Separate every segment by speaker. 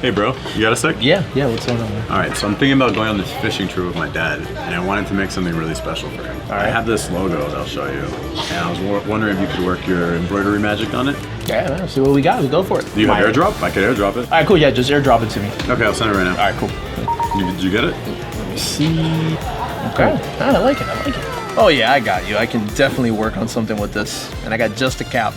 Speaker 1: Hey bro, you got a sec?
Speaker 2: Yeah, what's going on, man?
Speaker 1: Alright, so I'm thinking about going on this fishing trip with my dad, and I wanted to make something really special for him. I have this logo that I'll show you, and I was wondering if you could work your embroidery magic on it.
Speaker 2: Yeah, man, see what we got, let's go for it.
Speaker 1: Do you have airdrop? I could airdrop it.
Speaker 2: Alright, cool, yeah, just airdrop it to me.
Speaker 1: Okay, I'll send it right now.
Speaker 2: Alright, cool.
Speaker 1: Did you get it?
Speaker 2: Let me see. Okay, I like it. Oh yeah, I got you. I can definitely work on something with this. And I got just a cap.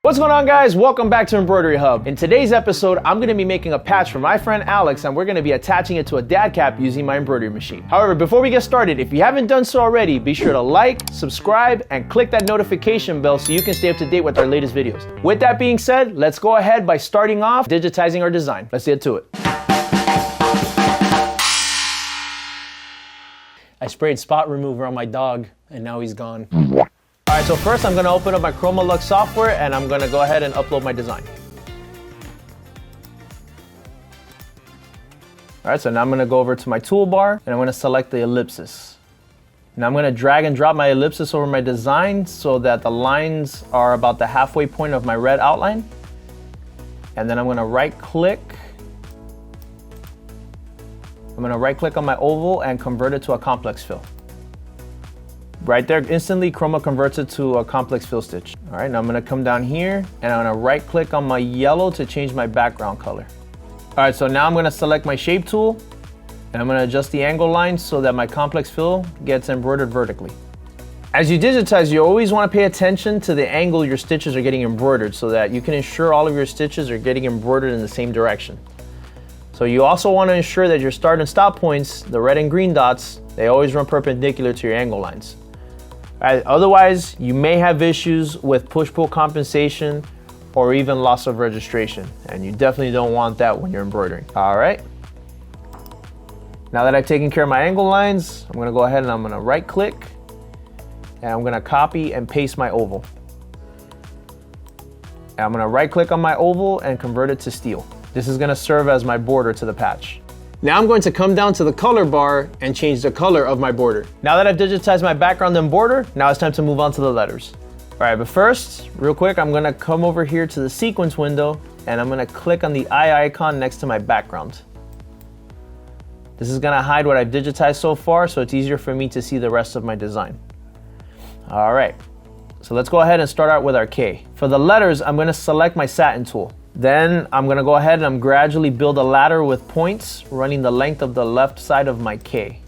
Speaker 2: What's going on, guys? Welcome back to Embroidery Hub. In today's episode, I'm going to be making a patch for my friend Alex, and we're going to be attaching it to a dad cap using my embroidery machine. However, before we get started, if you haven't done so already, be sure to like, subscribe, and click that notification bell so you can stay up to date with our latest videos. With that being said, let's go ahead by starting off digitizing our design. Let's get to it. I sprayed spot remover on my dog, and now he's gone. All right, so first I'm gonna open up my Chroma Luxe software and I'm gonna go ahead and upload my design. All right, so now I'm gonna go over to my toolbar and I'm gonna select the ellipsis. Now I'm gonna drag and drop my ellipsis over my design so that the lines are about the halfway point of my red outline. And then I'm gonna right click. I'm gonna right click on my oval and convert it to a complex fill. Right there, instantly Chroma converts it to a complex fill stitch. All right, now I'm gonna come down here and I'm gonna right click on my yellow to change my background color. All right, so now I'm gonna select my shape tool and I'm gonna adjust the angle line so that my complex fill gets embroidered vertically. As you digitize, you always wanna pay attention to the angle your stitches are getting embroidered so that you can ensure all of your stitches are getting embroidered in the same direction. So you also wanna ensure that your start and stop points, the red and green dots, they always run perpendicular to your angle lines. Otherwise, you may have issues with push-pull compensation or even loss of registration, and you definitely don't want that when you're embroidering. All right. Now that I've taken care of my angle lines, I'm gonna go ahead and I'm gonna right click and I'm gonna copy and paste my oval. And I'm gonna right click on my oval and convert it to steel. This is gonna serve as my border to the patch. Now I'm going to come down to the color bar and change the color of my border. Now that I've digitized my background and border, now it's time to move on to the letters. All right, but first, real quick, I'm gonna come over here to the sequence window and I'm gonna click on the eye icon next to my background. This is gonna hide what I've digitized so far, so it's easier for me to see the rest of my design. All right, so let's go ahead and start out with our K. For the letters, I'm gonna select my satin tool. Then I'm gonna go ahead and I'm gradually build a ladder with points running the length of the left side of my K.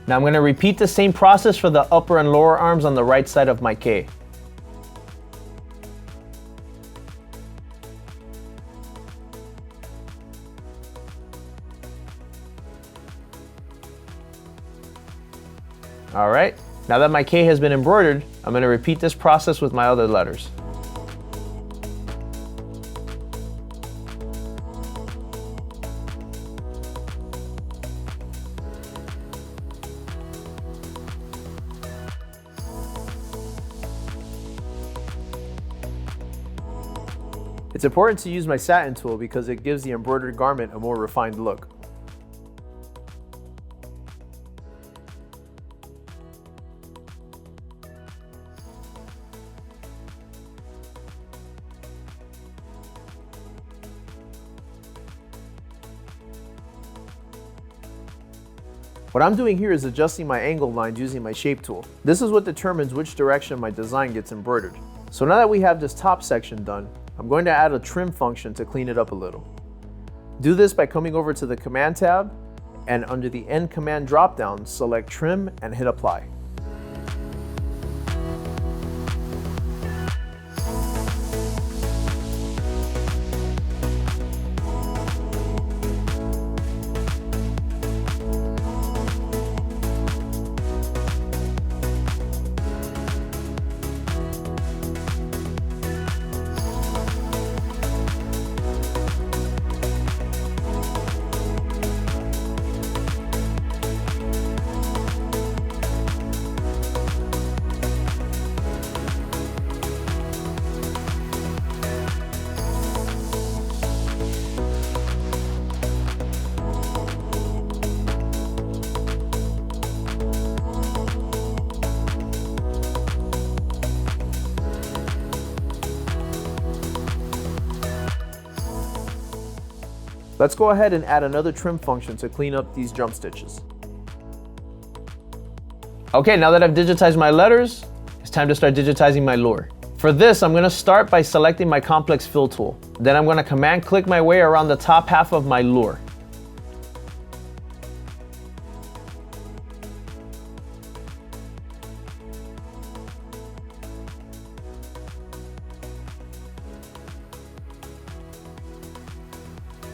Speaker 2: Now I'm gonna repeat the same process for the upper and lower arms on the right side of my K. All right, now that my K has been embroidered, I'm gonna repeat this process with my other letters. It's important to use my satin tool because it gives the embroidered garment a more refined look. What I'm doing here is adjusting my angle lines using my shape tool. This is what determines which direction my design gets embroidered. So now that we have this top section done, I'm going to add a trim function to clean it up a little. Do this by coming over to the Command tab and under the End Command dropdown, select Trim and hit Apply. Let's go ahead and add another trim function to clean up these jump stitches. Okay, now that I've digitized my letters, it's time to start digitizing my lure. For this, I'm going to start by selecting my complex fill tool. Then I'm going to command click my way around the top half of my lure.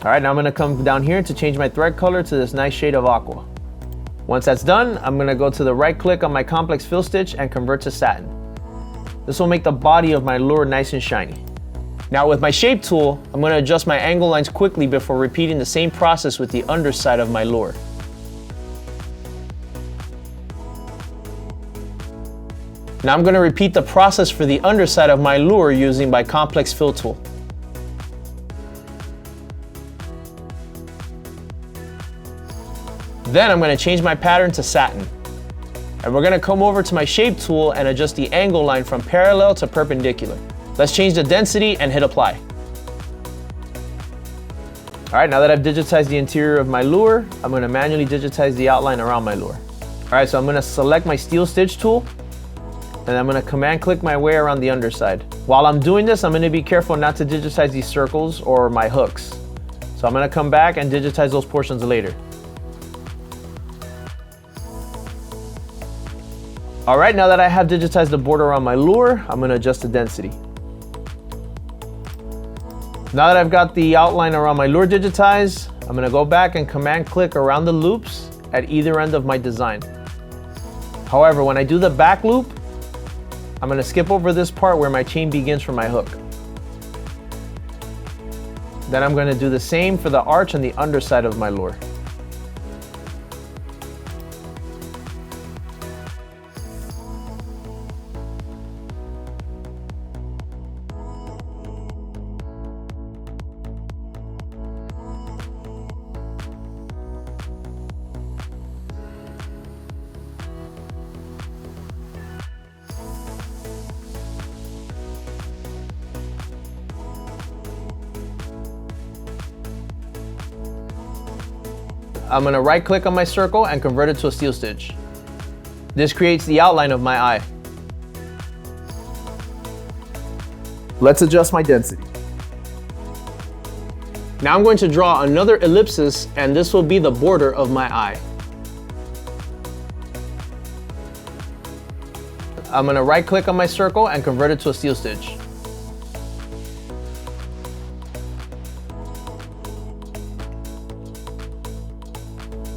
Speaker 2: All right, now I'm going to come down here to change my thread color to this nice shade of aqua. Once that's done, I'm going to go to the right click on my complex fill stitch and convert to satin. This will make the body of my lure nice and shiny. Now with my shape tool, I'm going to adjust my angle lines quickly before repeating the same process with the underside of my lure. Now I'm going to repeat the process for the underside of my lure using my complex fill tool. Then I'm going to change my pattern to satin. And we're going to come over to my shape tool and adjust the angle line from parallel to perpendicular. Let's change the density and hit apply. All right, now that I've digitized the interior of my lure, I'm going to manually digitize the outline around my lure. All right, so I'm going to select my steel stitch tool and I'm going to command click my way around the underside. While I'm doing this, I'm going to be careful not to digitize these circles or my hooks. So I'm going to come back and digitize those portions later. All right, now that I have digitized the border around my lure, I'm going to adjust the density. Now that I've got the outline around my lure digitized, I'm going to go back and command click around the loops at either end of my design. However, when I do the back loop, I'm going to skip over this part where my chain begins from my hook. Then I'm going to do the same for the arch on the underside of my lure. I'm going to right click on my circle and convert it to a steel stitch. This creates the outline of my eye. Let's adjust my density. Now I'm going to draw another ellipsis and this will be the border of my eye. I'm going to right click on my circle and convert it to a steel stitch.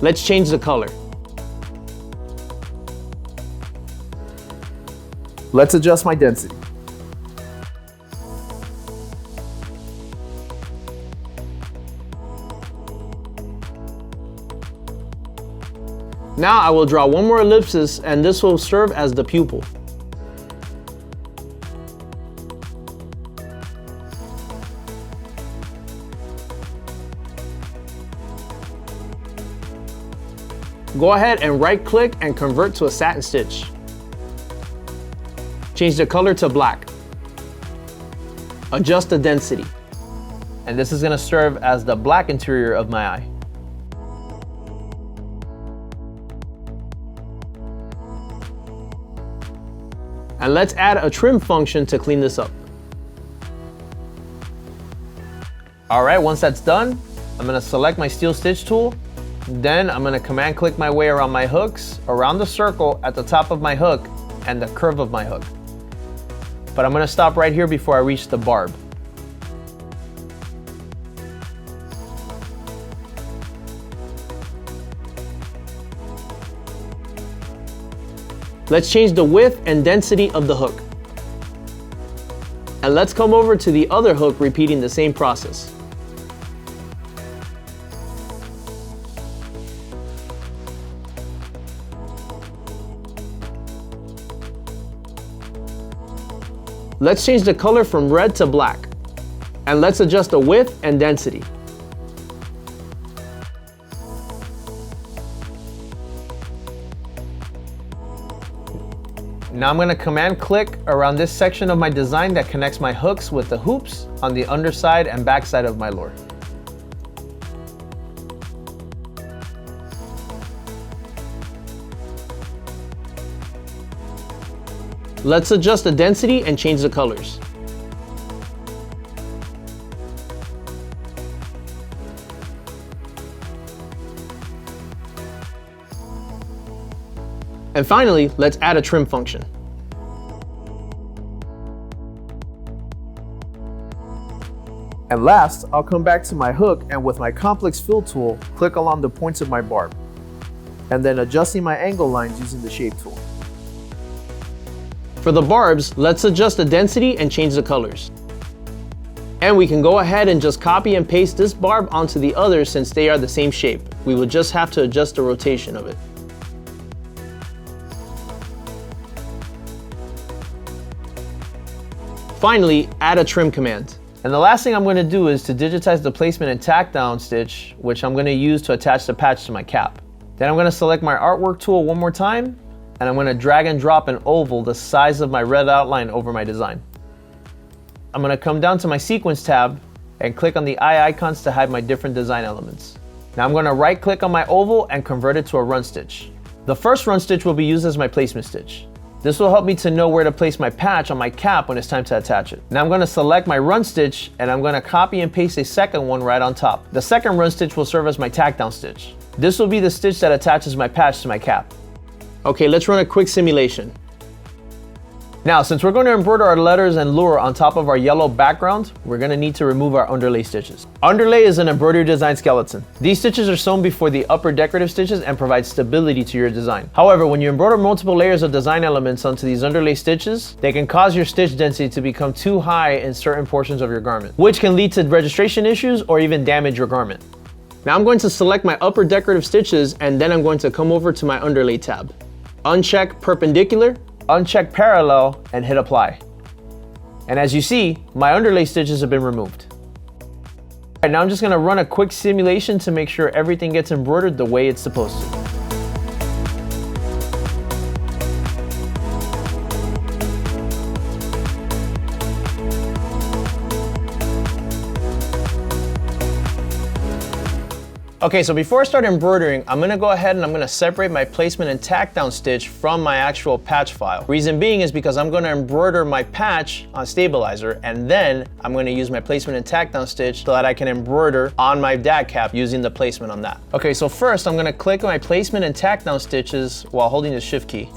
Speaker 2: Let's change the color. Let's adjust my density. Now I will draw one more ellipsis and this will serve as the pupil. Go ahead and right click and convert to a satin stitch. Change the color to black. Adjust the density. And this is going to serve as the black interior of my eye. And let's add a trim function to clean this up. All right, once that's done, I'm going to select my steel stitch tool. Then I'm going to command click my way around my hooks, around the circle at the top of my hook and the curve of my hook. But I'm going to stop right here before I reach the barb. Let's change the width and density of the hook. And let's come over to the other hook repeating the same process. Let's change the color from red to black. And let's adjust the width and density. Now I'm going to command click around this section of my design that connects my hooks with the hoops on the underside and backside of my lure. let's adjust the density and change the colors. And finally, let's add a trim function. And last, I'll come back to my hook and with my complex fill tool, click along the points of my barb. And then adjusting my angle lines using the shape tool. For the barbs, let's adjust the density and change the colors. And we can go ahead and just copy and paste this barb onto the others since they are the same shape. We will just have to adjust the rotation of it. Finally, add a trim command. And the last thing I'm going to do is to digitize the placement and tack down stitch, which I'm going to use to attach the patch to my cap. Then I'm going to select my artwork tool one more time, and I'm going to drag and drop an oval the size of my red outline over my design. I'm going to come down to my sequence tab and click on the eye icons to hide my different design elements. Now I'm going to right click on my oval and convert it to a run stitch. The first run stitch will be used as my placement stitch. This will help me to know where to place my patch on my cap when it's time to attach it. Now I'm going to select my run stitch and I'm going to copy and paste a second one right on top. The second run stitch will serve as my tack down stitch. This will be the stitch that attaches my patch to my cap. Okay, let's run a quick simulation. Now, since we're going to embroider our letters and lure on top of our yellow background, we're going to need to remove our underlay stitches. Underlay is an embroidery design skeleton. These stitches are sewn before the upper decorative stitches and provide stability to your design. However, when you embroider multiple layers of design elements onto these underlay stitches, they can cause your stitch density to become too high in certain portions of your garment, which can lead to registration issues or even damage your garment. Now I'm going to select my upper decorative stitches and then I'm going to come over to my underlay tab. Uncheck perpendicular, uncheck parallel, and hit apply. And as you see, my underlay stitches have been removed. All right, now I'm just gonna run a quick simulation to make sure everything gets embroidered the way it's supposed to. Okay, so before I start embroidering, I'm gonna go ahead and I'm gonna separate my placement and tack down stitch from my actual patch file. Reason being is because I'm gonna embroider my patch on stabilizer and then I'm gonna use my placement and tack down stitch so that I can embroider on my DAG cap using the placement on that. Okay, so first I'm gonna click my placement and tack down stitches while holding the shift key.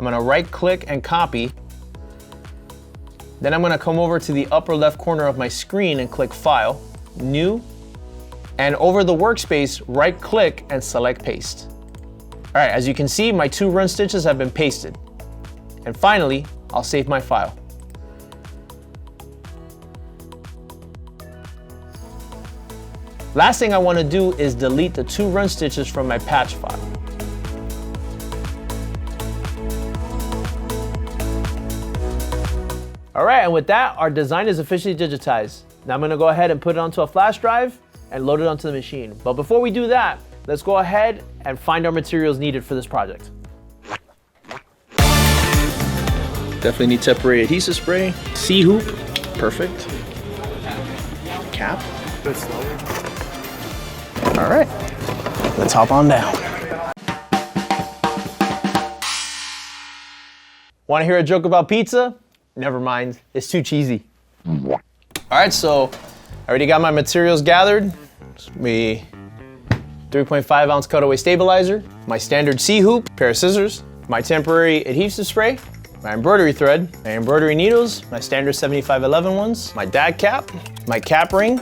Speaker 2: I'm gonna right click and copy. Then I'm gonna come over to the upper left corner of my screen and click File, New, and over the workspace, right click and select paste. All right, as you can see, my two run stitches have been pasted. And finally, I'll save my file. Last thing I want to do is delete the two run stitches from my patch file. All right, and with that, our design is officially digitized. Now I'm going to go ahead and put it onto a flash drive and load it onto the machine. But before we do that, let's go ahead and find our materials needed for this project. Definitely need temporary adhesive spray, C-hoop, perfect, cap. All right, let's hop on down. Want to hear a joke about pizza? Never mind, it's too cheesy. All right, so I already got my materials gathered. It's me 3.5 ounce cutaway stabilizer, my standard C-hoop, pair of scissors, my temporary adhesive spray, my embroidery thread, my embroidery needles, my standard 7511 ones, my DAG cap, my cap ring,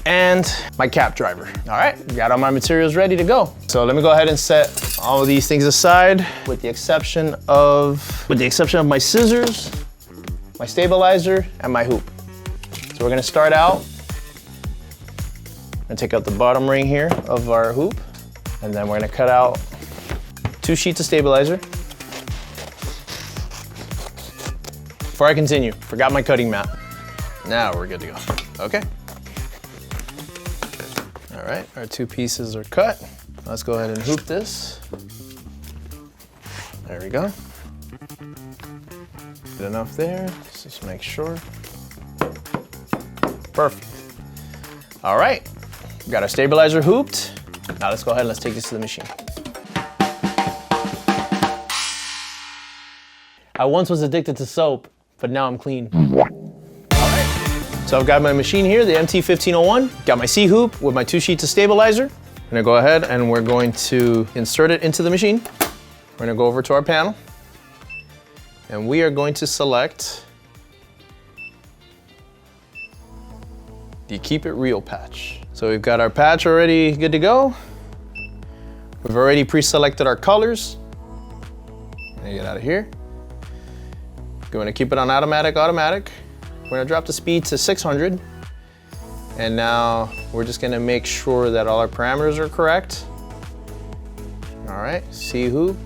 Speaker 2: and my cap driver. All right, got all my materials ready to go. So let me go ahead and set all of these things aside with the exception of my scissors, my stabilizer, and my hoop. So we're gonna start out and take out the bottom ring here of our hoop, and then we're gonna cut out 2 sheets of stabilizer. Before I continue, forgot my cutting mat. Now we're good to go. Okay. All right, our 2 pieces are cut. Let's go ahead and hoop this. There we go. Good enough there, just make sure. Perfect. All right, got our stabilizer hooped. Now let's go ahead and let's take this to the machine. I once was addicted to soap, but now I'm clean. So I've got my machine here, the MT-1501. Got my C-hoop with my 2 sheets of stabilizer. I'm gonna go ahead and we're going to insert it into the machine. We're gonna go over to our panel. And we are going to select the Keep It Real patch. So we've got our patch already good to go. We've already pre-selected our colors. Let me get out of here. We're gonna keep it on automatic. We're gonna drop the speed to 600. And now we're just gonna make sure that all our parameters are correct. All right, C-hoop.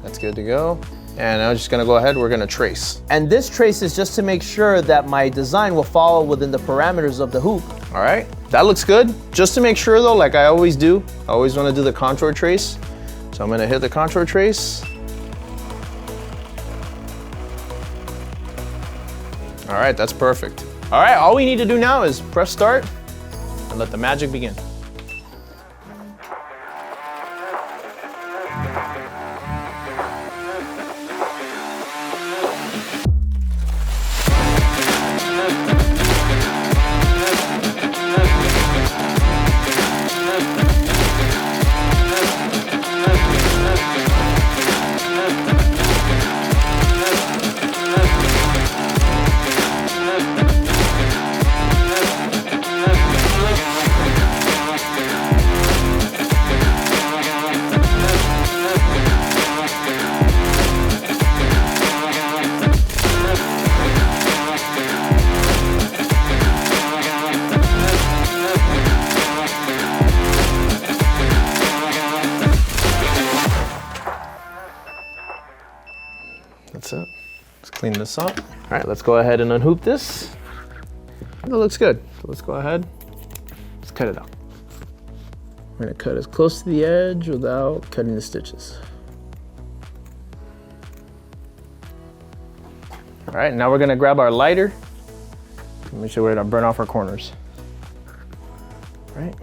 Speaker 2: That's good to go. And I'm just gonna go ahead, we're gonna trace. And this trace is just to make sure that my design will follow within the parameters of the hoop. All right, that looks good. Just to make sure though, like I always do, I always wanna do the contour trace. So I'm gonna hit the contour trace. All right, that's perfect. All right, all we need to do now is press start and let the magic begin. That's it. Let's clean this up. All right, let's go ahead and unhoop this. It looks good. So let's go ahead. Let's cut it out. We're gonna cut as close to the edge without cutting the stitches. All right, now we're gonna grab our lighter. Make sure we're gonna burn off our corners. All right.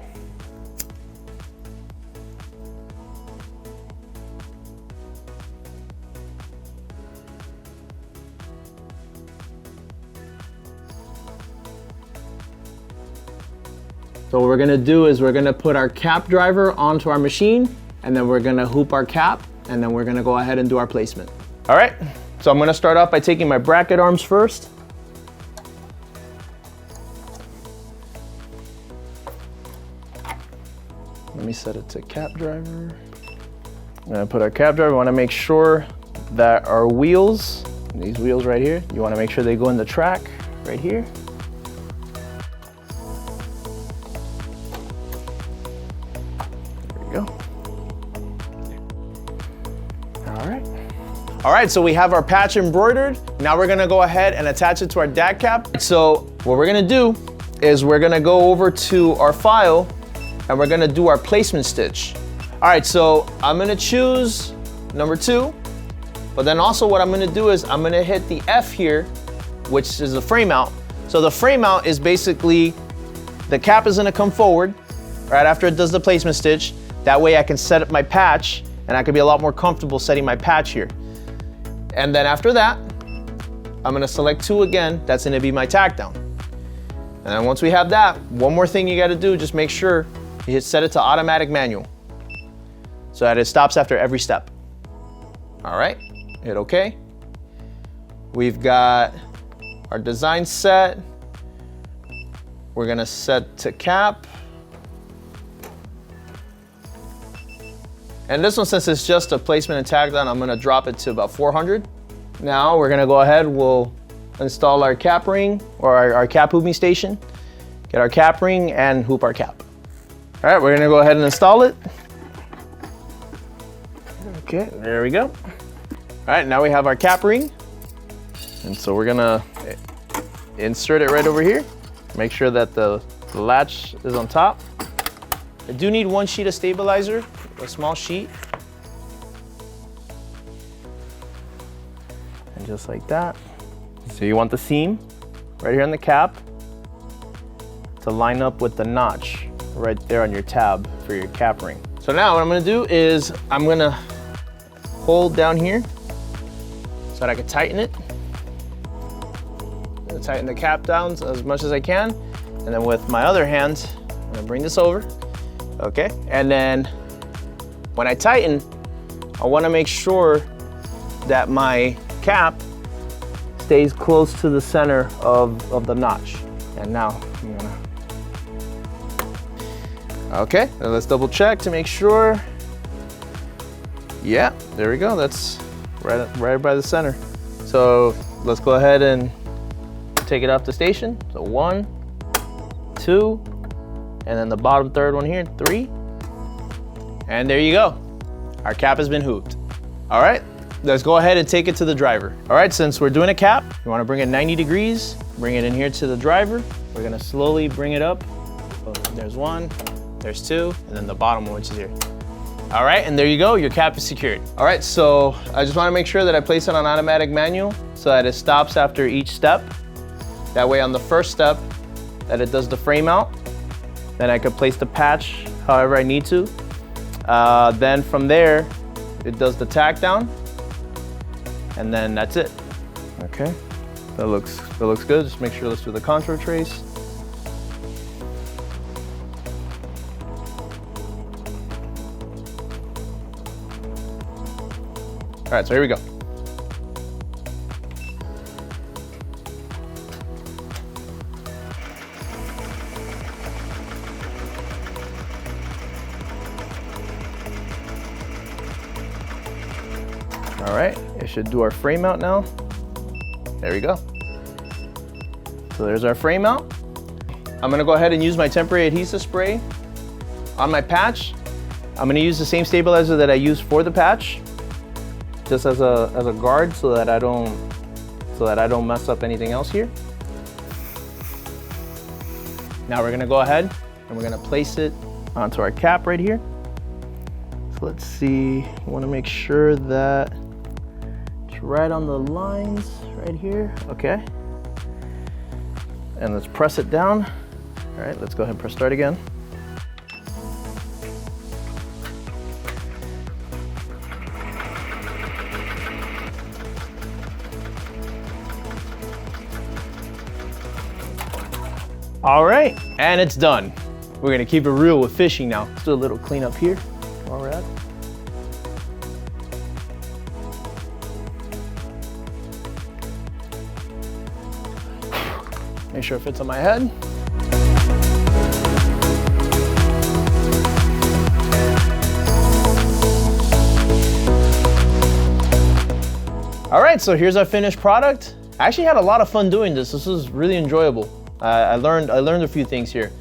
Speaker 2: So what we're gonna do is we're gonna put our cap driver onto our machine, and then we're gonna hoop our cap, and then we're gonna go ahead and do our placement. All right, so I'm gonna start off by taking my bracket arms first. Let me set it to cap driver. I'm gonna put our cap driver. We wanna make sure that our wheels, these wheels right here, you wanna make sure they go in the track right here. Go. All right, so we have our patch embroidered. Now we're gonna go ahead and attach it to our DAC cap. So what we're gonna do is we're gonna go over to our file and we're gonna do our placement stitch. All right, so I'm gonna choose number 2, but then also what I'm gonna do is I'm gonna hit the F here, which is the frame out. So the frame out is basically, the cap is gonna come forward right after it does the placement stitch. That way I can set up my patch and I can be a lot more comfortable setting my patch here. And then after that, I'm gonna select 2 again. That's gonna be my tack down. And then once we have that, one more thing you gotta do, just make sure you set it to automatic manual so that it stops after every step. All right, hit OK. We've got our design set. We're gonna set to cap. And this one, since it's just a placement and tack down, I'm gonna drop it to about 400. Now we're gonna go ahead, we'll install our cap ring or our cap hooping station. Get our cap ring and hoop our cap. All right, we're gonna go ahead and install it. Okay, there we go. All right, now we have our cap ring. And so we're gonna insert it right over here. Make sure that the latch is on top. I do need 1 sheet of stabilizer, a small sheet. And just like that. So you want the seam right here on the cap to line up with the notch right there on your tab for your cap ring. So now what I'm gonna do is I'm gonna hold down here so that I can tighten it. I'm gonna tighten the cap down as much as I can. And then with my other hand, I'm gonna bring this over. Okay, and then when I tighten, I wanna make sure that my cap stays close to the center of the notch. And now I'm gonna, okay, and let's double check to make sure. Yeah, there we go, that's right by the center. So let's go ahead and take it off the station. So 1, 2, and then the bottom third one here, 3. And there you go. Our cap has been hooped. All right, let's go ahead and take it to the driver. All right, since we're doing a cap, you wanna bring it 90 degrees, bring it in here to the driver. We're gonna slowly bring it up. So there's 1, there's 2, and then the bottom one, which is here. All right, and there you go, your cap is secured. All right, so I just wanna make sure that I place it on automatic manual so that it stops after each step. That way on the first step, that it does the frame out. Then I could place the patch however I need to. Then from there, it does the tack down. And then that's it. Okay, that looks good. Just make sure, let's do the contour trace. All right, so here we go. All right, it should do our frame out now. There we go. So there's our frame out. I'm gonna go ahead and use my temporary adhesive spray on my patch. I'm gonna use the same stabilizer that I used for the patch, just as a guard so that I don't mess up anything else here. Now we're gonna go ahead and we're gonna place it onto our cap right here. So let's see, I wanna make sure that right on the lines right here. Okay, and let's press it down. All right, let's go ahead and press start again. All right, and it's done. We're gonna keep it real with fishing now. Let's do a little cleanup here while we're at it. Make sure it fits on my head. All right, so here's our finished product. I actually had a lot of fun doing this. This was really enjoyable. I learned a few things here.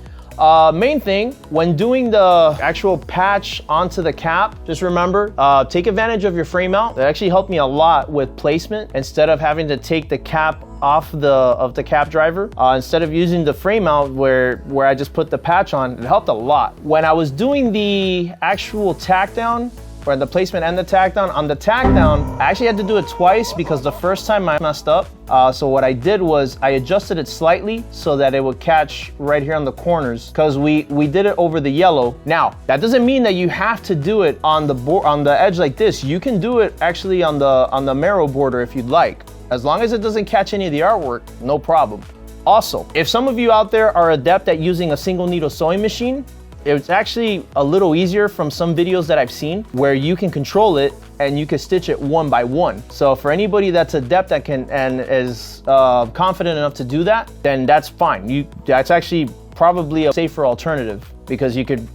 Speaker 2: Main thing, when doing the actual patch onto the cap, just remember, take advantage of your frame out. That actually helped me a lot with placement. Instead of having to take the cap off of the cap driver, instead of using the frame out where I just put the patch on, it helped a lot. When I was doing the actual tack down, or the placement and the tack down, on the tack down, I actually had to do it twice because the first time I messed up. So what I did was I adjusted it slightly so that it would catch right here on the corners, because we did it over the yellow. Now, that doesn't mean that you have to do it on the edge like this. You can do it actually on the marrow border if you'd like. As long as it doesn't catch any of the artwork, no problem. Also, if some of you out there are adept at using a single needle sewing machine, it's actually a little easier from some videos that I've seen where you can control it and you can stitch it one by one. So for anybody that's adept that can and is confident enough to do that, then that's fine. That's actually probably a safer alternative, because you could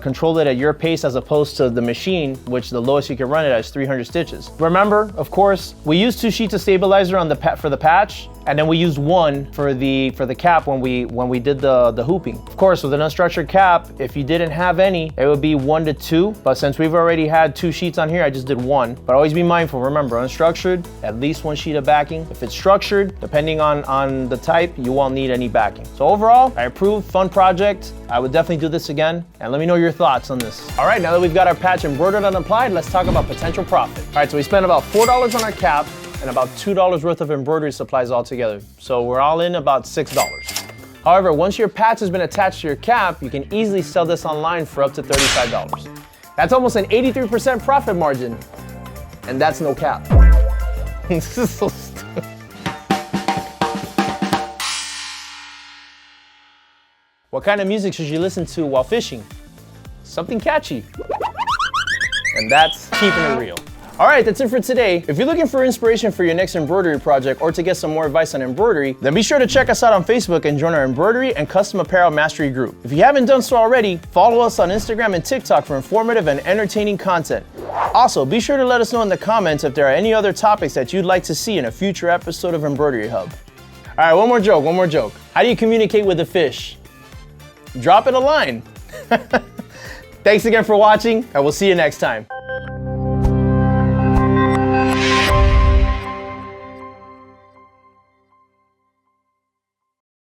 Speaker 2: control it at your pace as opposed to the machine, which the lowest you can run it at is 300 stitches. Remember, of course, we used 2 sheets of stabilizer on for the patch, and then we used 1 for the cap when we did the hooping. Of course, with an unstructured cap, if you didn't have any, it would be 1 to 2. But since we've already had 2 sheets on here, I just did 1. But always be mindful. Remember, unstructured, at least 1 sheet of backing. If it's structured, depending on the type, you won't need any backing. So overall, I approve. Fun project. I would definitely do this again, and let me know your thoughts on this. All right, now that we've got our patch embroidered and applied, let's talk about potential profit. All right, so we spent about $4 on our cap and about $2 worth of embroidery supplies altogether. So we're all in about $6. However, once your patch has been attached to your cap, you can easily sell this online for up to $35. That's almost an 83% profit margin. And that's no cap. This is so stupid. What kind of music should you listen to while fishing? Something catchy. And that's keeping it real. All right, that's it for today. If you're looking for inspiration for your next embroidery project or to get some more advice on embroidery, then be sure to check us out on Facebook and join our embroidery and custom apparel mastery group. If you haven't done so already, follow us on Instagram and TikTok for informative and entertaining content. Also, be sure to let us know in the comments if there are any other topics that you'd like to see in a future episode of Embroidery Hub. All right, one more joke. How do you communicate with a fish? Drop it a line. Thanks again for watching, and we'll see you next time.